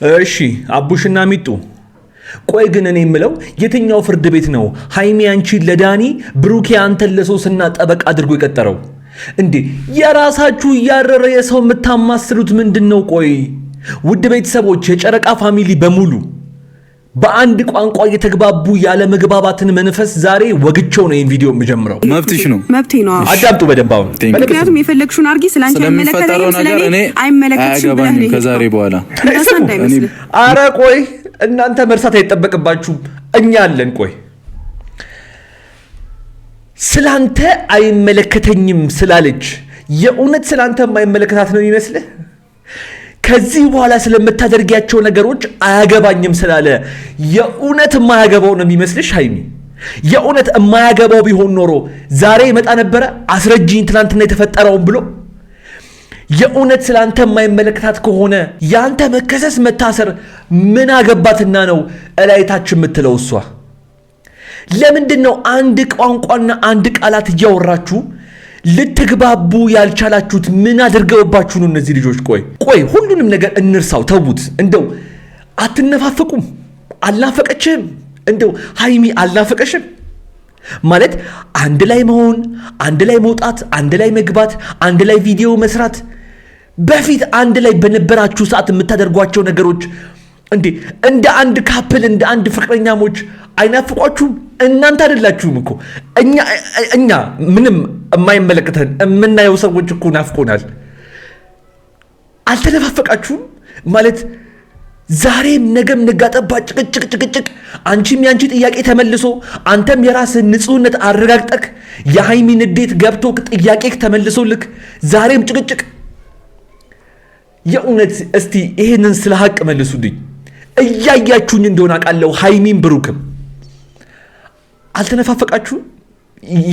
እሺ አቡሽና ሚጡ ቆይ ግን እኔ የምለው የትኛው ፍርድ ቤት ነው ሃይሚ አንቺን ለዳኒ ብሩኬ አንተን ለሶስና ጠበቃ አድርጎ የቀጠረው እንዴ? የራሳችሁ ያረረ የሰው የምታማስሉት ምንድነው? ቆይ ውድ ቤተሰቦች የጨረቃ ፋሚሊ በሙሉ በአንድ ቋንቋ እየተግባቡ ያለ መግባባትን መንፈስ ዛሬ ወግቸው ነው ይሄን ቪዲዮ የምጀምረው። መብትሽ ነው፣ መብቴ ነው። አዳምጡ በደንብ አሁን። ምክንያቱም የፈለግሽውን አርጊ። ስላንቺ አይመለከተኝም፣ ስለኔ አይመለከትሽም ብለህ ከዛሬ በኋላ አረ ቆይ እናንተ መርሳት አይጠበቅባችሁም፣ እኛ አለን። ቆይ ስላንተ አይመለከተኝም ስላለች የእውነት ስላንተ የማይመለከታት ነው ይመስልህ? ከዚህ በኋላ ስለምታደርጊያቸው ነገሮች አያገባኝም ስላለ የእውነት የማያገባው ነው የሚመስልሽ? ሃይሚ የእውነት የማያገባው ቢሆን ኖሮ ዛሬ ይመጣ ነበረ አስረጅኝ ትናንትና የተፈጠረውን ብሎ። የእውነት ስላንተ የማይመለከታት ከሆነ ያንተ መከሰስ መታሰር ምን አገባትና ነው እላይታች የምትለው? እሷ ለምንድን ነው አንድ ቋንቋና አንድ ቃላት እያወራችሁ ልትግባቡ ያልቻላችሁት? ምን አድርገውባችሁ ነው እነዚህ ልጆች? ቆይ ሁሉንም ነገር እንርሳው፣ ተውት። እንደው አትነፋፈቁም? አልናፈቀችህም? እንደው ሃይሚ አልናፈቀሽም? ማለት አንድ ላይ መሆን፣ አንድ ላይ መውጣት፣ አንድ ላይ መግባት፣ አንድ ላይ ቪዲዮ መስራት፣ በፊት አንድ ላይ በነበራችሁ ሰዓት የምታደርጓቸው ነገሮች እንደ አንድ ካፕል እንደ አንድ ፍቅረኛሞች አይናፍቋችሁም? እናንተ አይደላችሁም እኮ እኛ ምንም የማይመለከተን የምናየው ሰዎች እኮ ናፍቆናል። አልተነፋፈቃችሁም? ማለት ዛሬም ነገም ነጋጠባ ጭቅጭቅ፣ አንቺም ያንቺ ጥያቄ ተመልሶ አንተም የራስህን ንጹህነት አረጋግጠክ የሃይሚ ንዴት ገብቶ ጥያቄ ተመልሶ ልክ ዛሬም ጭቅጭቅ። የእውነት እስቲ ይሄንን ስለ ሀቅ መልሱልኝ። እያያችሁኝ እንደሆነ አውቃለሁ። ሃይሚን ብሩክም አልተነፋፈቃችሁም?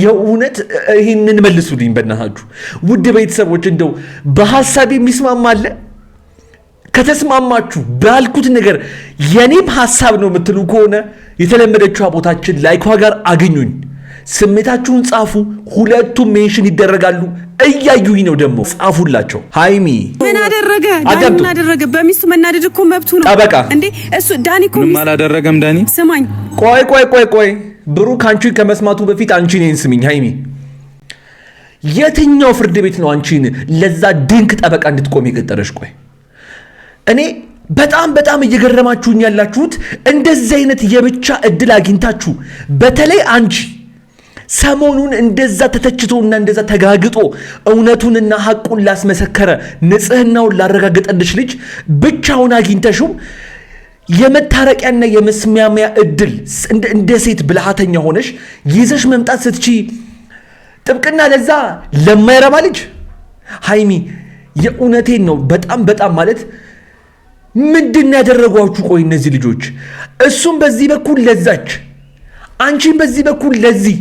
የእውነት ይህንን መልሱልኝ በእናታችሁ ውድ ቤተሰቦች። እንደው በሀሳብ የሚስማማለ ከተስማማችሁ ባልኩት ነገር የኔም ሀሳብ ነው የምትሉ ከሆነ የተለመደችው ቦታችን ላይኳ ጋር አግኙኝ፣ ስሜታችሁን ጻፉ። ሁለቱም ሜንሽን ይደረጋሉ። እያዩኝ ነው ደግሞ ጻፉላቸው። ሃይሚ ምን አደረገ? ዳኒ ምን አደረገ? በሚስቱ መናደድ እኮ መብቱ ነው። ጠበቃ እንዴ እሱ ዳኒ እኮ ምንም አላደረገም። ዳኒ ስማኝ፣ ቆይ ብሩክ አንቺን ከመስማቱ በፊት አንቺን ይሄን ስሚኝ። ሃይሚ የትኛው ፍርድ ቤት ነው አንቺን ለዛ ድንቅ ጠበቃ እንድትቆም የቀጠረሽ? ቆይ እኔ በጣም እየገረማችሁኝ ያላችሁት እንደዚህ አይነት የብቻ እድል አግኝታችሁ፣ በተለይ አንቺ ሰሞኑን እንደዛ ተተችቶና እንደዛ ተጋግጦ እውነቱንና ሐቁን ላስመሰከረ ንጽህናውን ላረጋገጠልሽ ልጅ ብቻውን አግኝተሽው የመታረቂያና የመስሚያሚያ እድል እንደ ሴት ብልሃተኛ ሆነሽ ይዘሽ መምጣት ስትቺ ጥብቅና ለዛ ለማይረባ ልጅ። ሃይሚ የእውነቴን ነው። በጣም ማለት ምንድን ያደረጓችሁ? ቆይ እነዚህ ልጆች እሱም በዚህ በኩል ለዛች፣ አንቺም በዚህ በኩል ለዚህ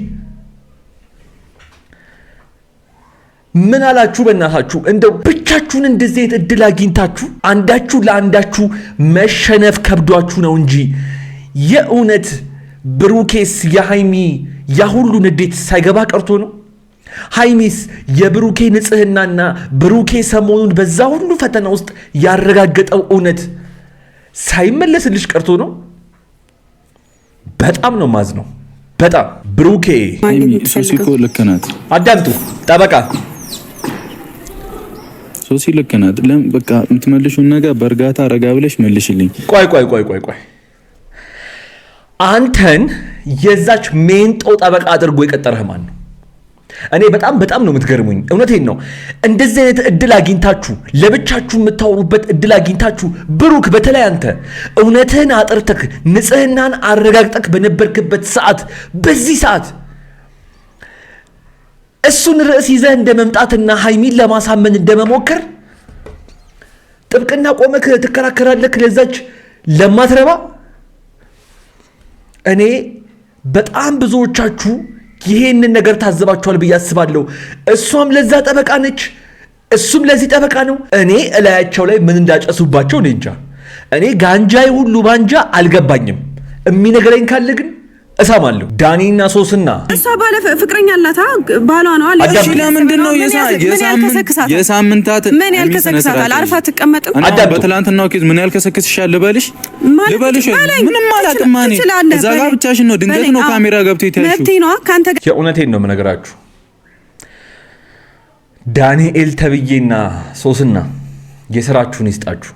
ምን አላችሁ? በእናታችሁ እንደው ብቻችሁን እንደዚህ አይነት እድል አግኝታችሁ አንዳችሁ ለአንዳችሁ መሸነፍ ከብዷችሁ ነው እንጂ የእውነት ብሩኬስ የሃይሚ ያሁሉ ንዴት ሳይገባ ቀርቶ ነው? ሃይሚስ የብሩኬ ንጽህናና ብሩኬ ሰሞኑን በዛ ሁሉ ፈተና ውስጥ ያረጋገጠው እውነት ሳይመለስልሽ ቀርቶ ነው? በጣም ነው ማዝነው። በጣም ብሩኬ ሶሲ እኮ ልክ ናት። አዳምጡ ጠበቃ ሶሲ ልክ ናት። በቃ የምትመልሹን ነገር በእርጋታ ረጋ ብለሽ መልሽልኝ። ቆይ አንተን የዛች ሜንጦ ጠበቃ አድርጎ የቀጠረህ ማን ነው? እኔ በጣም ነው የምትገርሙኝ። እውነቴን ነው። እንደዚህ አይነት እድል አግኝታችሁ ለብቻችሁ የምታወሩበት እድል አግኝታችሁ ብሩክ፣ በተለይ አንተ እውነትህን አጥርተክ ንጽህናን አረጋግጠክ በነበርክበት ሰዓት በዚህ ሰዓት እሱን ርዕስ ይዘህ እንደ መምጣትና ሃይሚን ለማሳመን እንደመሞከር ጥብቅና ቆመክ ትከራከራለክ ለዛች ለማትረባ። እኔ በጣም ብዙዎቻችሁ ይሄንን ነገር ታዘባችኋል ብዬ አስባለሁ። እሷም ለዛ ጠበቃ ነች፣ እሱም ለዚህ ጠበቃ ነው። እኔ እላያቸው ላይ ምን እንዳጨሱባቸው እኔ እንጃ። እኔ ጋንጃይ ሁሉ ባንጃ አልገባኝም። የሚነገረኝ ካለ ግን እሰማለሁ። ዳኒና ሶስና እሷ ባለ ፍቅረኛ አላት ባሏ ነው አለ። እሺ ለምንድን ነው የሳምንታት ምን ያልከሰክሳታል? አርፋ ትቀመጥም። በትላንትናው ኬዝ ምን ያልከሰክስሻል ልበልሽ ምንም አላውቅም። ማን እዛ ጋር ብቻሽን ነው ድንገት ነው ካሜራ ገብቶ ይታያችሁ መብቴ ነው ካንተ ጋር የእውነቴን ነው የምነግራችሁ። ዳንኤል ተብዬና ሶስና የሥራችሁን ይስጣችሁ።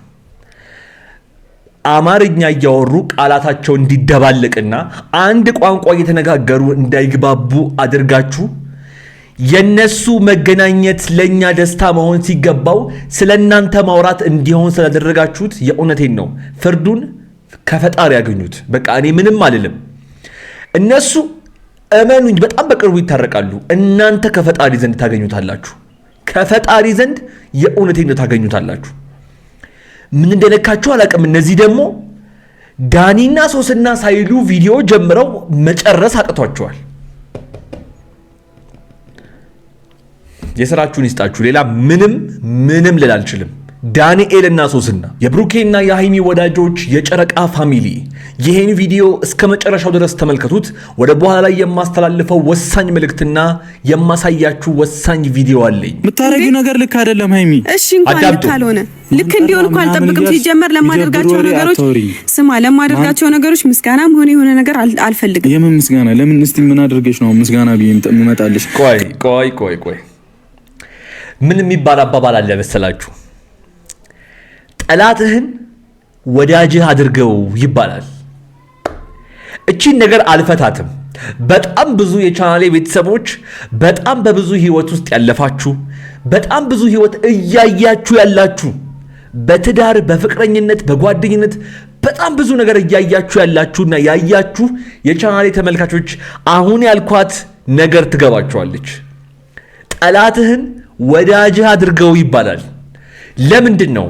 አማርኛ እያወሩ ቃላታቸው እንዲደባለቅና አንድ ቋንቋ እየተነጋገሩ እንዳይግባቡ አድርጋችሁ የነሱ መገናኘት ለኛ ደስታ መሆን ሲገባው ስለናንተ ማውራት እንዲሆን ስላደረጋችሁት የእውነቴን ነው ፍርዱን ከፈጣሪ ያገኙት። በቃ እኔ ምንም አልልም። እነሱ እመኑኝ በጣም በቅርቡ ይታረቃሉ። እናንተ ከፈጣሪ ዘንድ ታገኙታላችሁ። ከፈጣሪ ዘንድ የእውነቴን ነው ታገኙታላችሁ። ምን እንደነካችሁ አላውቅም። እነዚህ ደግሞ ዳኒና ሶስና ሳይሉ ቪዲዮ ጀምረው መጨረስ አቅቷቸዋል። የሥራችሁን ይስጣችሁ። ሌላ ምንም ልል አልችልም። ዳንኤልና ሶስና የብሩኬና የሃይሚ ወዳጆች የጨረቃ ፋሚሊ ይሄን ቪዲዮ እስከ መጨረሻው ድረስ ተመልከቱት። ወደ በኋላ ላይ የማስተላልፈው ወሳኝ መልእክትና የማሳያችሁ ወሳኝ ቪዲዮ አለኝ። የምታረጊው ነገር ልክ አይደለም ሃይሚ። እሺ እንኳን ልክ አልሆነ ልክ እንዲሆን እንኳን አልጠብቅም። ሲጀመር ለማደርጋቸው ነገሮች ለማደርጋቸው ነገሮች ምስጋናም ሆነ የሆነ ነገር አልፈልግም። የምን ምስጋና? ለምን እስቲ ምን አድርገሽ ነው ምስጋና ቢመጣልሽ? ቆይ ምን የሚባል አባባል አለ መሰላችሁ? ጠላትህን ወዳጅህ አድርገው ይባላል። እቺን ነገር አልፈታትም። በጣም ብዙ የቻናሌ ቤተሰቦች በጣም በብዙ ህይወት ውስጥ ያለፋችሁ በጣም ብዙ ህይወት እያያችሁ ያላችሁ በትዳር በፍቅረኝነት በጓደኝነት በጣም ብዙ ነገር እያያችሁ ያላችሁና ያያችሁ የቻናሌ ተመልካቾች አሁን ያልኳት ነገር ትገባችኋለች። ጠላትህን ወዳጅህ አድርገው ይባላል። ለምንድን ነው?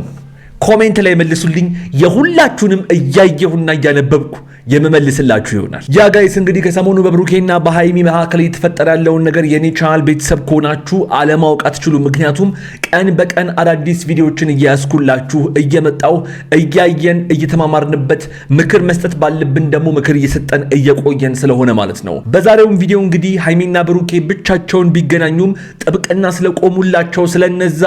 ኮሜንት ላይ መልሱልኝ። የሁላችሁንም እያየሁና እያነበብኩ የምመልስላችሁ ይሆናል። ያ ጋይስ እንግዲህ ከሰሞኑ በብሩኬና በሃይሚ መካከል እየተፈጠረ ያለውን ነገር የኔ ቻናል ቤተሰብ ከሆናችሁ አለማወቅ አትችሉም። ምክንያቱም ቀን በቀን አዳዲስ ቪዲዮዎችን እያያስኩላችሁ እየመጣው እያየን እየተማማርንበት ምክር መስጠት ባለብን ደግሞ ምክር እየሰጠን እየቆየን ስለሆነ ማለት ነው። በዛሬውም ቪዲዮ እንግዲህ ሃይሚና ብሩኬ ብቻቸውን ቢገናኙም ጥብቅና ስለቆሙላቸው ስለነዛ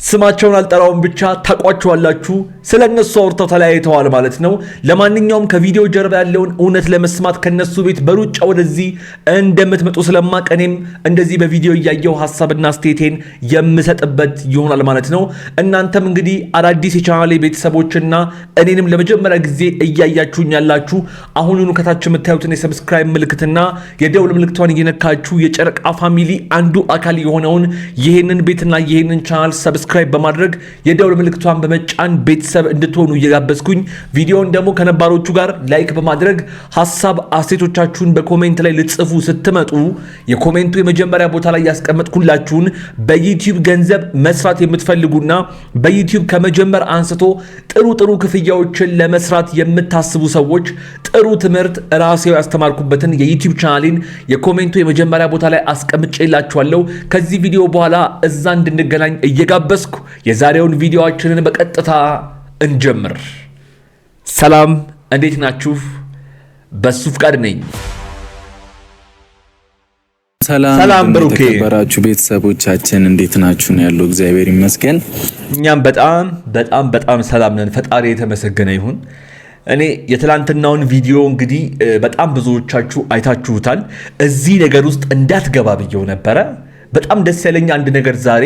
ስማቸውን አልጠራውም ብቻ ታቋቸዋላችሁ ስለነሱ አውርተው ተለያይተዋል ማለት ነው። ለማንኛውም ከቪዲዮ ጀርባ ያለውን እውነት ለመስማት ከነሱ ቤት በሩጫ ወደዚህ እንደምትመጡ ስለማቀኔም እንደዚህ በቪዲዮ እያየው ሐሳብና አስተያየቴን የምሰጥበት ይሆናል ማለት ነው። እናንተም እንግዲህ አዳዲስ የቻናሌ ቤተሰቦችና እኔንም ለመጀመሪያ ጊዜ እያያችሁኝ ያላችሁ አሁኑኑ ከታች የምታዩትን የሰብስክራይብ ምልክትና የደውል ምልክቷን እየነካችሁ የጨረቃ ፋሚሊ አንዱ አካል የሆነውን ይሄንን ቤትና ይሄንን ቻናል ሰብስክራይብ በማድረግ የደውል ምልክቷን በመጫን ቤተሰብ እንድትሆኑ እየጋበዝኩኝ ቪዲዮውን ደግሞ ከነባሮቹ ጋር ላይክ በማድረግ ሐሳብ አስተያየቶቻችሁን በኮሜንት ላይ ልጽፉ ስትመጡ የኮሜንቱ የመጀመሪያ ቦታ ላይ ያስቀመጥኩላችሁን በዩቲዩብ ገንዘብ መስራት የምትፈልጉና በዩቲዩብ ከመጀመር አንስቶ ጥሩ ክፍያዎችን ለመስራት የምታስቡ ሰዎች ጥሩ ትምህርት ራሴው ያስተማርኩበትን የዩቲዩብ ቻናሌን የኮሜንቱ የመጀመሪያ ቦታ ላይ አስቀምጬላችኋለሁ። ከዚህ ቪዲዮ በኋላ እዛ እንድንገናኝ እየጋበዝኩ የዛሬውን ቪዲዮአችንን በቀጥታ እንጀምር። ሰላም፣ እንዴት ናችሁ? በሱ ፍቃድ ነኝ። ሰላም ብሩኬ፣ ተከበራችሁ ቤተሰቦቻችን እንዴት ናችሁ? ነው ያለው። እግዚአብሔር ይመስገን እኛም በጣም ሰላም ነን። ፈጣሪ የተመሰገነ ይሁን። እኔ የትላንትናውን ቪዲዮ እንግዲህ በጣም ብዙዎቻችሁ አይታችሁታል። እዚህ ነገር ውስጥ እንዳትገባ ብየው ነበረ። በጣም ደስ ያለኝ አንድ ነገር ዛሬ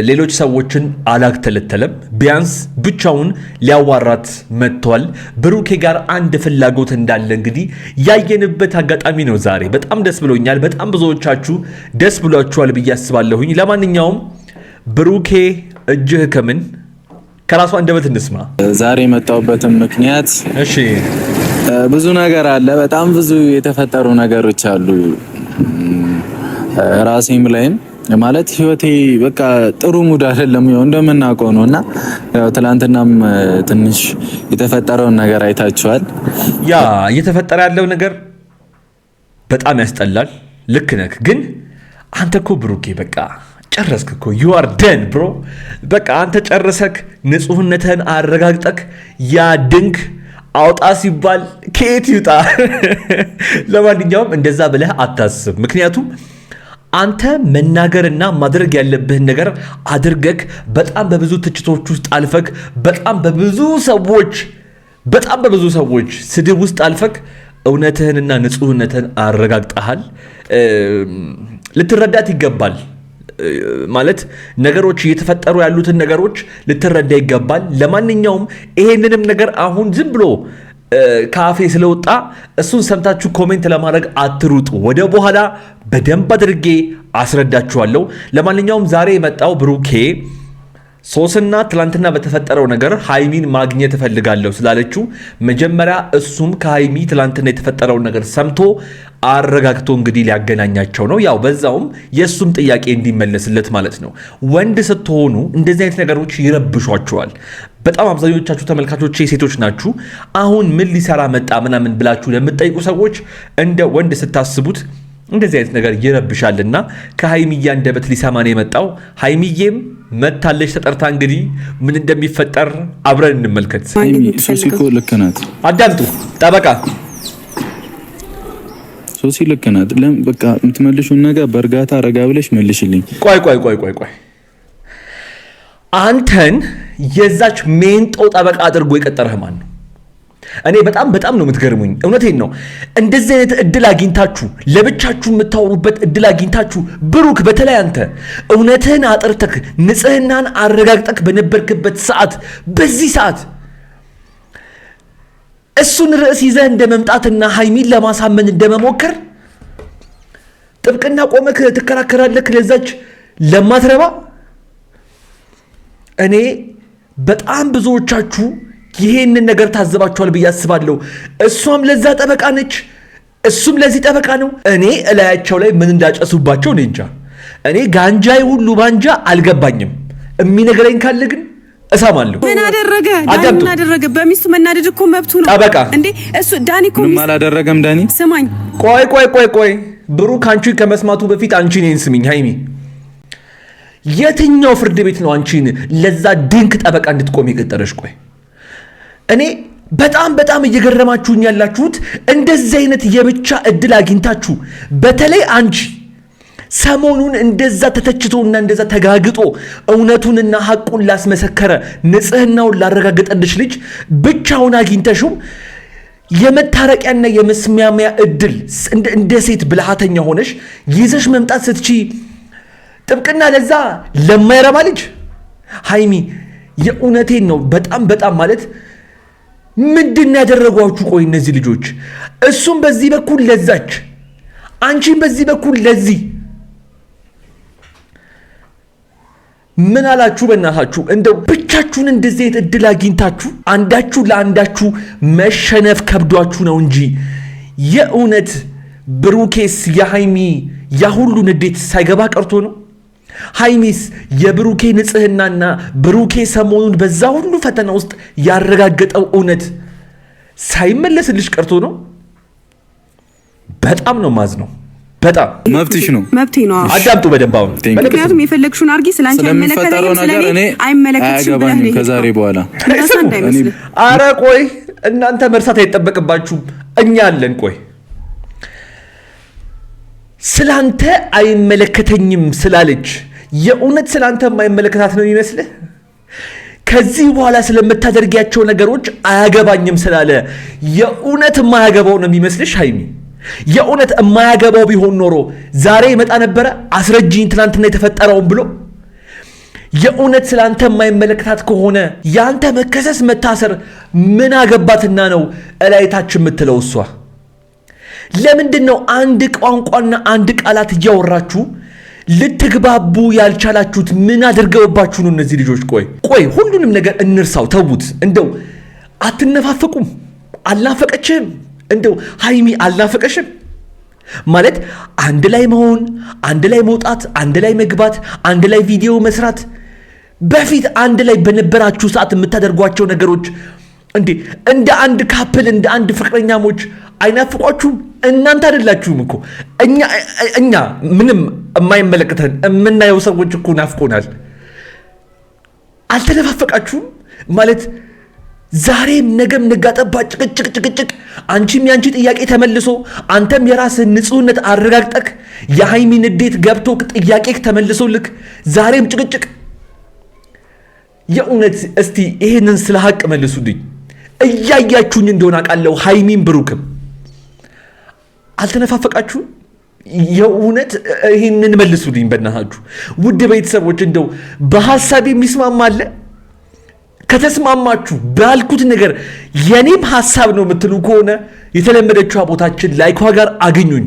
ሌሎች ሰዎችን አላክተለተለም። ቢያንስ ብቻውን ሊያዋራት መጥቷል። ብሩኬ ጋር አንድ ፍላጎት እንዳለ እንግዲህ ያየንበት አጋጣሚ ነው ዛሬ። በጣም ደስ ብሎኛል። በጣም ብዙዎቻችሁ ደስ ብሏችኋል ብዬ አስባለሁኝ። ለማንኛውም ብሩኬ እጅህ ከምን ከራሱ አንደበት እንስማ። ዛሬ የመጣሁበትን ምክንያት እሺ፣ ብዙ ነገር አለ። በጣም ብዙ የተፈጠሩ ነገሮች አሉ። ራሴም ላይም ማለት ህይወቴ በቃ ጥሩ ሙድ አይደለም እንደምናውቀው ነውና ያው ትላንትናም ትንሽ የተፈጠረውን ነገር አይታችኋል። ያ እየተፈጠረ ያለው ነገር በጣም ያስጠላል። ልክ ነህ። ግን አንተ እኮ ብሩኬ በቃ ጨረስክ እኮ you are done bro። በቃ አንተ ጨረሰክ፣ ንጹህነትህን አረጋግጠክ ያ ድንክ አውጣ ሲባል ከየት ይውጣ? ለማንኛውም እንደዛ ብለህ አታስብ። ምክንያቱም አንተ መናገርና ማድረግ ያለብህን ነገር አድርገክ በጣም በብዙ ትችቶች ውስጥ አልፈክ በጣም በብዙ ሰዎች ስድብ ውስጥ አልፈክ እውነትህንና ንጹህነትህን አረጋግጠሃል። ልትረዳት ይገባል። ማለት ነገሮች እየተፈጠሩ ያሉትን ነገሮች ልትረዳ ይገባል። ለማንኛውም ይሄንንም ነገር አሁን ዝም ብሎ ካፌ ስለወጣ እሱን ሰምታችሁ ኮሜንት ለማድረግ አትሩጡ። ወደ በኋላ በደንብ አድርጌ አስረዳችኋለሁ። ለማንኛውም ዛሬ የመጣው ብሩኬ ሶስና ትላንትና በተፈጠረው ነገር ሃይሚን ማግኘት እፈልጋለሁ ስላለችው መጀመሪያ እሱም ከሃይሚ ትላንትና የተፈጠረውን ነገር ሰምቶ አረጋግቶ እንግዲህ ሊያገናኛቸው ነው። ያው በዛውም የሱም ጥያቄ እንዲመለስለት ማለት ነው። ወንድ ስትሆኑ እንደዚህ አይነት ነገሮች ይረብሿቸዋል። በጣም አብዛኞቻችሁ ተመልካቾቼ ሴቶች ናችሁ። አሁን ምን ሊሰራ መጣ ምናምን ብላችሁ ለምትጠይቁ ሰዎች እንደ ወንድ ስታስቡት እንደዚህ አይነት ነገር ይረብሻልና ከሃይሚዬ አንደበት ሊሰማ ነው የመጣው። ሃይሚዬም መታለች ተጠርታ እንግዲህ ምን እንደሚፈጠር አብረን እንመልከት። ሶሲ እኮ ልክ ናት። አዳምጡ። ጠበቃ ሶሲ ልክ ናት። በቃ የምትመልሹን ነገር በእርጋታ ረጋ ብለሽ መልሽልኝ። ቆይ አንተን የዛች ሜንጦ ጠበቃ አድርጎ የቀጠረህ ማን ነው? እኔ በጣም ነው የምትገርሙኝ። እውነቴን ነው። እንደዚህ አይነት እድል አግኝታችሁ ለብቻችሁ የምታወሩበት እድል አግኝታችሁ ብሩክ፣ በተለይ አንተ እውነትህን አጥርተክ ንጽህናን አረጋግጠክ በነበርክበት ሰዓት በዚህ ሰዓት እሱን ርዕስ ይዘህ እንደመምጣትና ሃይሚን ለማሳመን እንደመሞከር ጥብቅና ቆመክ ትከራከራለክ ለዛች ለማትረባ። እኔ በጣም ብዙዎቻችሁ ይሄንን ነገር ታዘባችኋል ብዬ አስባለሁ። እሷም ለዛ ጠበቃ ነች፣ እሱም ለዚህ ጠበቃ ነው። እኔ እላያቸው ላይ ምን እንዳጨሱባቸው እኔ እንጃ። እኔ ጋንጃይ ሁሉ ባንጃ አልገባኝም። የሚነገረኝ ካለ ግን እሰማለሁ። ምን አደረገ? ምን አደረገ? በሚስቱ መናደድ እኮ መብቱ ነው። ጠበቃ እንዴ እሱ ዳኒ እኮ ምንም አላደረገም። ዳኒ ስማኝ፣ ቆይ ብሩክ አንቺን ከመስማቱ በፊት አንቺ ነኝ ስሚኝ። ሃይሚ የትኛው ፍርድ ቤት ነው አንቺን ለዛ ድንክ ጠበቃ እንድትቆም የቀጠረሽ? ቆይ እኔ በጣም እየገረማችሁኝ ያላችሁት እንደዚህ አይነት የብቻ እድል አግኝታችሁ በተለይ አንቺ ሰሞኑን እንደዛ ተተችቶና እንደዛ ተጋግጦ እውነቱንና ሐቁን ላስመሰከረ ንጽህናውን ላረጋገጠልሽ ልጅ ብቻውን አግኝተሽው የመታረቂያና የመስሚያሚያ እድል እንደ ሴት ብልሃተኛ ሆነሽ ይዘሽ መምጣት ስትቺ ጥብቅና ለዛ ለማይረባ ልጅ። ሃይሚ የእውነቴን ነው። በጣም ማለት ምንድን ያደረጓችሁ? ቆይ እነዚህ ልጆች እሱም በዚህ በኩል ለዛች፣ አንቺም በዚህ በኩል ለዚህ ምን አላችሁ? በእናታችሁ እንደው ብቻችሁን እንደዚህ አይነት እድል አግኝታችሁ አንዳችሁ ለአንዳችሁ መሸነፍ ከብዷችሁ ነው እንጂ የእውነት ብሩኬስ የሃይሚ ያ ሁሉ ንዴት ሳይገባ ቀርቶ ነው? ሃይሚስ የብሩኬ ንጽህናና ብሩኬ ሰሞኑን በዛ ሁሉ ፈተና ውስጥ ያረጋገጠው እውነት ሳይመለስልሽ ቀርቶ ነው? በጣም ነው ማዝነው። በጣም መብትሽ ነው። መብቴ ነው። አዳምጡ በደንብ አሁን። ምክንያቱም የፈለግሽውን አድርጊ። ስላንቺ አይመለከትሽም። ከዛሬ በኋላ ኧረ ቆይ እናንተ መርሳት አይጠበቅባችሁም። እኛ አለን። ቆይ ስላንተ አይመለከተኝም ስላለች የእውነት ስላንተ የማይመለከታት ነው የሚመስልህ? ከዚህ በኋላ ስለምታደርጊያቸው ነገሮች አያገባኝም ስላለ የእውነት የማያገባው ነው የሚመስልሽ? ሃይሚ የእውነት የማያገባው ቢሆን ኖሮ ዛሬ ይመጣ ነበረ አስረጅኝ ትናንትና የተፈጠረውን ብሎ። የእውነት ስላንተ የማይመለከታት ከሆነ ያንተ መከሰስ መታሰር ምን አገባትና ነው እላይታች የምትለው? እሷ ለምንድን ነው አንድ ቋንቋና አንድ ቃላት እያወራችሁ ልትግባቡ ያልቻላችሁት? ምን አድርገውባችሁ ነው እነዚህ ልጆች? ቆይ ሁሉንም ነገር እንርሳው፣ ተዉት። እንደው አትነፋፈቁም? አልናፈቀችም? እንደው ሃይሚ አልናፈቀሽም? ማለት አንድ ላይ መሆን፣ አንድ ላይ መውጣት፣ አንድ ላይ መግባት፣ አንድ ላይ ቪዲዮ መስራት፣ በፊት አንድ ላይ በነበራችሁ ሰዓት የምታደርጓቸው ነገሮች እንደ አንድ ካፕል እንደ አንድ ፍቅረኛሞች አይናፍቋችሁም? እናንተ አይደላችሁም እኮ እኛ ምንም የማይመለከተን የምናየው ሰዎች እኮ ናፍቆናል። አልተነፋፈቃችሁም? ማለት ዛሬም ነገም ነጋጠባ ጭቅጭቅ አንቺም ያንቺ ጥያቄ ተመልሶ አንተም የራስህን ንጹህነት አረጋግጠክ የሃይሚ ንዴት ገብቶ ጥያቄ ተመልሶልክ ዛሬም ጭቅጭቅ። የእውነት እስቲ ይሄንን ስለ ሀቅ መልሱልኝ። እያያችሁኝ እንደሆነ አውቃለሁ። ሃይሚም ብሩክም አልተነፋፈቃችሁም? የእውነት ይሄንን መልሱልኝ በእናታችሁ ውድ ቤተሰቦች። እንደው በሐሳብ የሚስማማ አለ? ከተስማማችሁ ባልኩት ነገር የኔም ሐሳብ ነው የምትሉ ከሆነ የተለመደችው ቦታችን ላይኳ ጋር አገኙኝ፣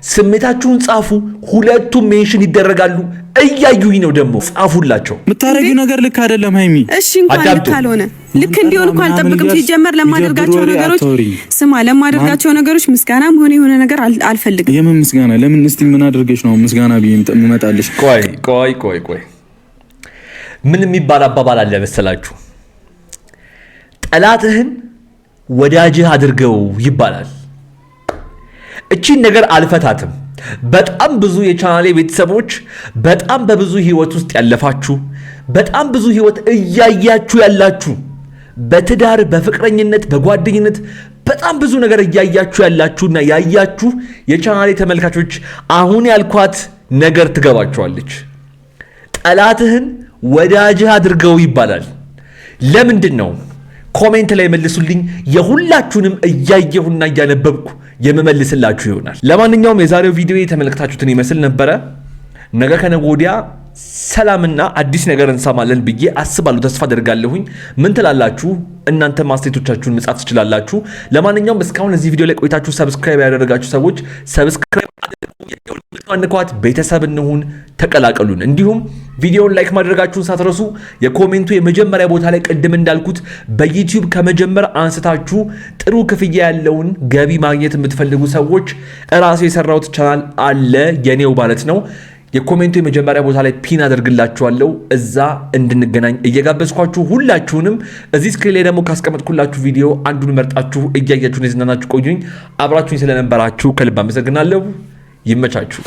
ስሜታችሁን ጻፉ። ሁለቱም ሜንሽን ይደረጋሉ። እያዩኝ ነው ደግሞ ጻፉላቸው። የምታረጊው ነገር ልክ አይደለም ሃይሚ። እሺ እንኳን ልክ አልሆነ ልክ እንዲሆን እንኳን አልጠብቅም። ሲጀመር ለማደርጋቸው ነገሮች ለማደርጋቸው ነገሮች ምስጋናም ሆነ የሆነ ነገር አልፈልግም። የምን ምስጋና? ለምን? እስቲ ምን አድርገሽ ነው ምስጋና ብዬ ቆይ ምን የሚባል አባባል አለ መሰላችሁ? ጠላትህን ወዳጅህ አድርገው ይባላል። እቺን ነገር አልፈታትም። በጣም ብዙ የቻናሌ ቤተሰቦች በጣም በብዙ ህይወት ውስጥ ያለፋችሁ በጣም ብዙ ህይወት እያያችሁ ያላችሁ በትዳር በፍቅረኝነት በጓደኝነት በጣም ብዙ ነገር እያያችሁ ያላችሁና ያያችሁ የቻናሌ ተመልካቾች አሁን ያልኳት ነገር ትገባችኋለች። ጠላትህን ወዳጅህ አድርገው ይባላል። ለምንድን ነው? ኮሜንት ላይ መልሱልኝ። የሁላችሁንም እያየሁና እያነበብኩ የመመልስላችሁ ይሆናል። ለማንኛውም የዛሬው ቪዲዮ የተመለከታችሁትን ይመስል ነበረ። ነገ ከነገ ወዲያ ሰላምና አዲስ ነገር እንሰማለን ብዬ አስባለሁ፣ ተስፋ አደርጋለሁኝ። ምን ትላላችሁ? እናንተ ማስተያየቶቻችሁን መጻፍ ትችላላችሁ። ለማንኛውም እስካሁን እዚህ ቪዲዮ ላይ ቆይታችሁ ሰብስክራይብ ያደረጋችሁ ሰዎች ሰብስክራይብ አንኳት፣ ቤተሰብ እንሁን፣ ተቀላቀሉን። እንዲሁም ቪዲዮውን ላይክ ማድረጋችሁን ሳትረሱ የኮሜንቱ የመጀመሪያ ቦታ ላይ ቅድም እንዳልኩት በዩቲዩብ ከመጀመር አንስታችሁ ጥሩ ክፍያ ያለውን ገቢ ማግኘት የምትፈልጉ ሰዎች እራሱ የሰራሁት ቻናል አለ የኔው ማለት ነው። የኮሜንቱ የመጀመሪያ ቦታ ላይ ፒን አደርግላችኋለሁ። እዛ እንድንገናኝ እየጋበዝኳችሁ ሁላችሁንም እዚህ ስክሪን ላይ ደግሞ ካስቀመጥኩላችሁ ቪዲዮ አንዱን መርጣችሁ እያያችሁን የዝናናችሁ ቆዩኝ። አብራችሁኝ ስለነበራችሁ ከልብ አመሰግናለሁ። ይመቻችሁ።